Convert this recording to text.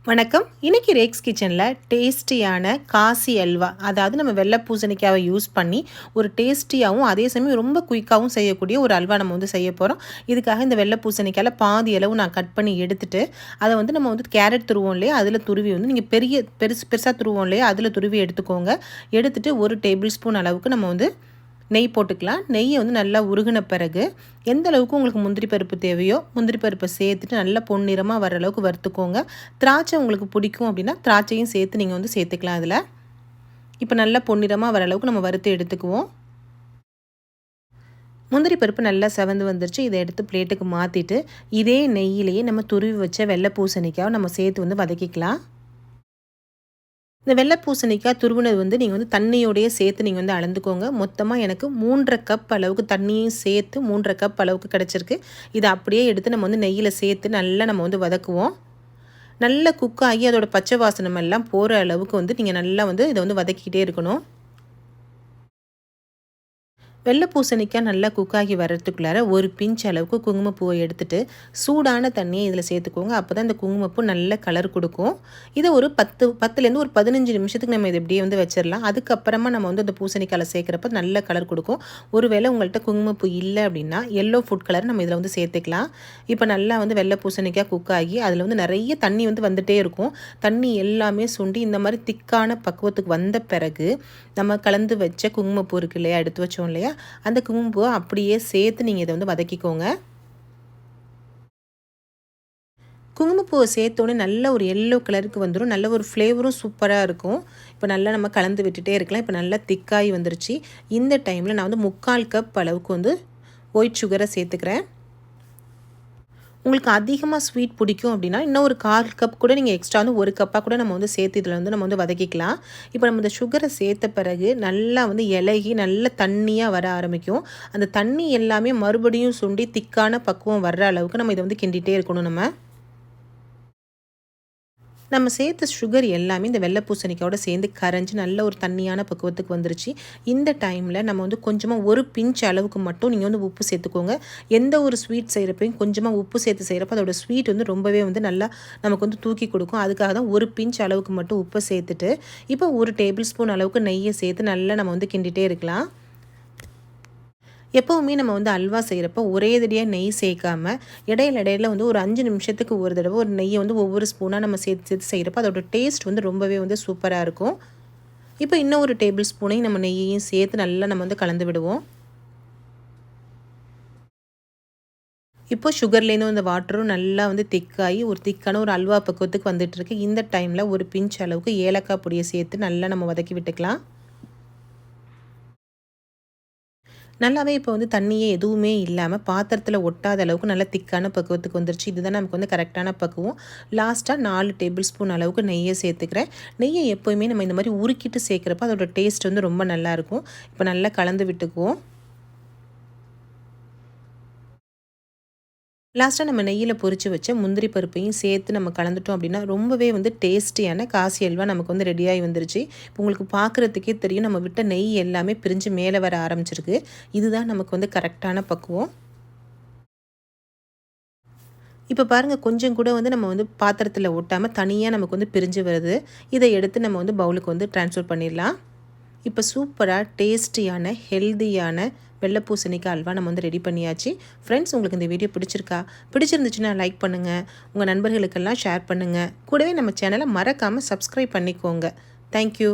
வணக்கம். இன்னைக்கு ரேக்ஸ் கிச்சனில் டேஸ்டியான காசி அல்வா, அதாவது நம்ம வெள்ளை பூசணிக்காவை யூஸ் பண்ணி ஒரு டேஸ்டியாகவும் அதே சமயம் ரொம்ப குயிக்காகவும் செய்யக்கூடிய ஒரு அல்வா நம்ம வந்து செய்ய போகிறோம். இதுக்காக இந்த வெள்ளை பூசணிக்காயில் பாதி அளவு நான் கட் பண்ணி எடுத்துட்டு அதை வந்து நம்ம வந்து கேரட் துருவோம் இல்லையா, அதில் துருவி வந்து நீங்கள் பெருசாக துருவோம் இல்லையா, அதில் துருவி எடுத்துக்கோங்க. எடுத்துகிட்டு 1 டேபிள் ஸ்பூன் அளவுக்கு நம்ம வந்து நெய் போட்டுக்கலாம். நெய்யை வந்து நல்லா உருகின பிறகு எந்த அளவுக்கு உங்களுக்கு முந்திரி பருப்பு தேவையோ முந்திரி பருப்பை சேர்த்துட்டு நல்லா பொன்னிறமாக வர அளவுக்கு வறுத்துக்கோங்க. திராட்சை உங்களுக்கு பிடிக்கும் அப்படின்னா திராட்சையும் சேர்த்து நீங்கள் வந்து சேர்த்துக்கலாம். அதில் இப்போ நல்லா பொன்னிறமாக வர அளவுக்கு நம்ம வறுத்து எடுத்துக்குவோம். முந்திரி பருப்பு நல்லா செவந்து வந்துருச்சு. இதை எடுத்து பிளேட்டுக்கு மாற்றிட்டு இதே நெய்யிலேயே நம்ம துருவி வச்ச வெள்ளை பூசணிக்காவை நம்ம சேர்த்து வந்து வதக்கிக்கலாம். இந்த வெள்ளை பூசணிக்காய் துருவினது வந்து நீங்கள் வந்து தண்ணியோடையே சேர்த்து நீங்கள் வந்து அளந்துக்கோங்க. மொத்தமாக எனக்கு 3½ கப் அளவுக்கு தண்ணியும் சேர்த்து 3½ கப் அளவுக்கு கிடச்சிருக்கு. இதை அப்படியே எடுத்து நம்ம வந்து நெய்யில் சேர்த்து நல்லா நம்ம வந்து வதக்குவோம். நல்லா குக் ஆகி அதோட பச்சை வாசனம் எல்லாம் போகிற அளவுக்கு வந்து நீங்கள் நல்லா வந்து இதை வந்து வதக்கிக்கிட்டே இருக்கணும். வெள்ளை பூசணிக்காய் நல்லா குக்காகி வர்றதுக்குள்ளார ஒரு பிஞ்ச் அளவுக்கு குங்குமப்பூவை எடுத்துகிட்டு சூடான தண்ணியை இதில் சேர்த்துக்கோங்க. அப்போ தான் இந்த குங்குமப்பூ நல்ல கலர் கொடுக்கும். இதை ஒரு 10லேருந்து ஒரு 15 நிமிஷத்துக்கு நம்ம இதை இப்படியே வந்து வச்சிடலாம். அதுக்கப்புறமா நம்ம வந்து இந்த பூசணிக்காயில் சேர்க்குறப்ப நல்ல கலர் கொடுக்கும். ஒருவேளை உங்கள்கிட்ட குங்குமப்பூ இல்லை அப்படின்னா எல்லோ ஃபுட் கலர் நம்ம இதில் வந்து சேர்த்துக்கலாம். இப்போ நல்லா வந்து வெள்ளை பூசணிக்காய் குக் ஆகி அதில் வந்து நிறைய தண்ணி வந்து வந்துகிட்டே இருக்கும். தண்ணி எல்லாமே சுண்டி இந்த மாதிரி திக்கான பக்குவத்துக்கு வந்த பிறகு நம்ம கலந்து வச்ச குங்குமப்பூ இருக்கு இல்லையா, எடுத்து வச்சோம் இல்லையா, அந்த குங்குமப்பூவை அப்படியே சேர்த்து நீங்கள் இதை வந்து வதக்கிக்கோங்க. குங்குமப்பூவை சேர்த்தோடனே நல்ல ஒரு எல்லோ கலருக்கு வந்துடும். நல்ல ஒரு ஃப்ளேவரும் சூப்பராக இருக்கும். இப்போ நல்லா நம்ம கலந்து விட்டுட்டே இருக்கலாம். இப்போ நல்லா திக்காகி வந்துருச்சு. இந்த டைமில் நான் வந்து 3/4 கப் அளவுக்கு வந்து ஒயிட் சுகரை சேர்த்துக்கிறேன். உங்களுக்கு அதிகமாக ஸ்வீட் பிடிக்கும் அப்படின்னா இன்னும் ஒரு 1/4 கப் கூட நீங்கள் எக்ஸ்ட்ரா வந்து 1 கப்பாக கூட நம்ம வந்து சேர்த்து இதில் வந்து நம்ம வந்து வதக்கிக்கலாம். இப்போ நம்ம இந்த சுகரை சேர்த்த பிறகு நல்லா வந்து இலகி நல்ல தண்ணியாக வர ஆரம்பிக்கும். அந்த தண்ணி எல்லாமே மறுபடியும் சுண்டி திக்கான பக்குவம் வர்ற அளவுக்கு நம்ம இதை வந்து கிண்டிகிட்டே இருக்கணும். நம்ம சேர்த்த சுகர் எல்லாமே இந்த வெள்ளை பூசணிக்காயோட சேர்ந்து கரைஞ்சி நல்ல ஒரு தண்ணியான பக்குவத்துக்கு வந்துருச்சு. இந்த டைமில் நம்ம வந்து கொஞ்சமாக ஒரு பிஞ்ச் அளவுக்கு மட்டும் நீங்கள் வந்து உப்பு சேர்த்துக்கோங்க. எந்த ஒரு ஸ்வீட் செய்கிறப்பையும் கொஞ்சமாக உப்பு சேர்த்து செய்கிறப்ப அதோட ஸ்வீட் வந்து ரொம்பவே வந்து நல்லா நமக்கு வந்து தூக்கி கொடுக்கும். அதுக்காக தான் ஒரு பிஞ்ச் அளவுக்கு மட்டும் உப்பை சேர்த்துட்டு இப்போ 1 டேபிள் ஸ்பூன் அளவுக்கு நெய்யை சேர்த்து நல்லா நம்ம வந்து கிண்டிகிட்டே இருக்கலாம். எப்போவுமே நம்ம வந்து அல்வா செய்கிறப்ப ஒரே தடியாக நெய் சேர்க்காமல் இடையில வந்து ஒரு 5 நிமிஷத்துக்கு ஒரு தடவை ஒரு நெய்யை வந்து ஒவ்வொரு ஸ்பூனாக நம்ம சேர்த்து செய்கிறப்ப அதோட டேஸ்ட் வந்து ரொம்பவே வந்து சூப்பராக இருக்கும். இப்போ இன்னும் ஒரு டேபிள் ஸ்பூனையும் நம்ம நெய்யையும் சேர்த்து நல்லா நம்ம வந்து கலந்து விடுவோம். இப்போ சுகர்லேருந்து அந்த வாட்டரும் நல்லா வந்து திக்காகி ஒரு திக்கான ஒரு அல்வா பக்குவத்துக்கு வந்துட்டுருக்கு. இந்த டைமில் ஒரு பிஞ்ச் அளவுக்கு ஏலக்காய் பொடியை சேர்த்து நல்லா நம்ம வதக்கி விட்டுக்கலாம். நல்லாவே இப்போ வந்து தண்ணியே எதுவுமே இல்லாமல் பாத்திரத்தில் ஒட்டாத அளவுக்கு நல்லா திக்கான பக்குவத்துக்கு வந்துருச்சு. இதுதான் நமக்கு வந்து கரெக்டான பக்குவம். லாஸ்ட்டாக 4 டேபிள் ஸ்பூன் அளவுக்கு நெய்யை சேர்த்துக்கிறேன். நெய்யை எப்போயுமே நம்ம இந்த மாதிரி உருக்கிட்டு சேர்க்குறப்ப அதோட டேஸ்ட் வந்து ரொம்ப நல்லாயிருக்கும். இப்போ நல்லா கலந்து விட்டுக்குவோம். லாஸ்ட்டாக நம்ம நெய்யில் பொரித்து வச்ச முந்திரி பருப்பையும் சேர்த்து நம்ம கலந்துட்டோம் அப்படின்னா ரொம்பவே வந்து டேஸ்டியான காசி அல்வா நமக்கு வந்து ரெடியாகி வந்துருச்சு. இப்போ உங்களுக்கு பார்க்குறதுக்கே தெரியும் நம்ம விட்ட நெய் எல்லாமே பிரிஞ்சு மேலே வர ஆரம்பிச்சிருக்கு. இதுதான் நமக்கு வந்து கரெக்டான பக்குவம். இப்போ பாருங்கள், கொஞ்சம் கூட வந்து நம்ம வந்து பாத்திரத்தில் ஒட்டாமல் தனியாக நமக்கு வந்து பிரிஞ்சு வருது. இதை எடுத்து நம்ம வந்து பவுலுக்கு வந்து ட்ரான்ஸ்ஃபர் பண்ணிடலாம். இப்போ சூப்பராக டேஸ்டியான ஹெல்தியான வெள்ளை பூசணிக்காய் அல்வா நம்ம வந்து ரெடி பண்ணியாச்சு. ஃப்ரெண்ட்ஸ், உங்களுக்கு இந்த வீடியோ பிடிச்சிருந்துச்சுன்னா லைக் பண்ணுங்கள், உங்கள் நண்பர்களுக்கெல்லாம் ஷேர் பண்ணுங்கள். கூடவே நம்ம சேனலை மறக்காமல் சப்ஸ்கிரைப் பண்ணிக்கோங்க. தேங்க்யூ.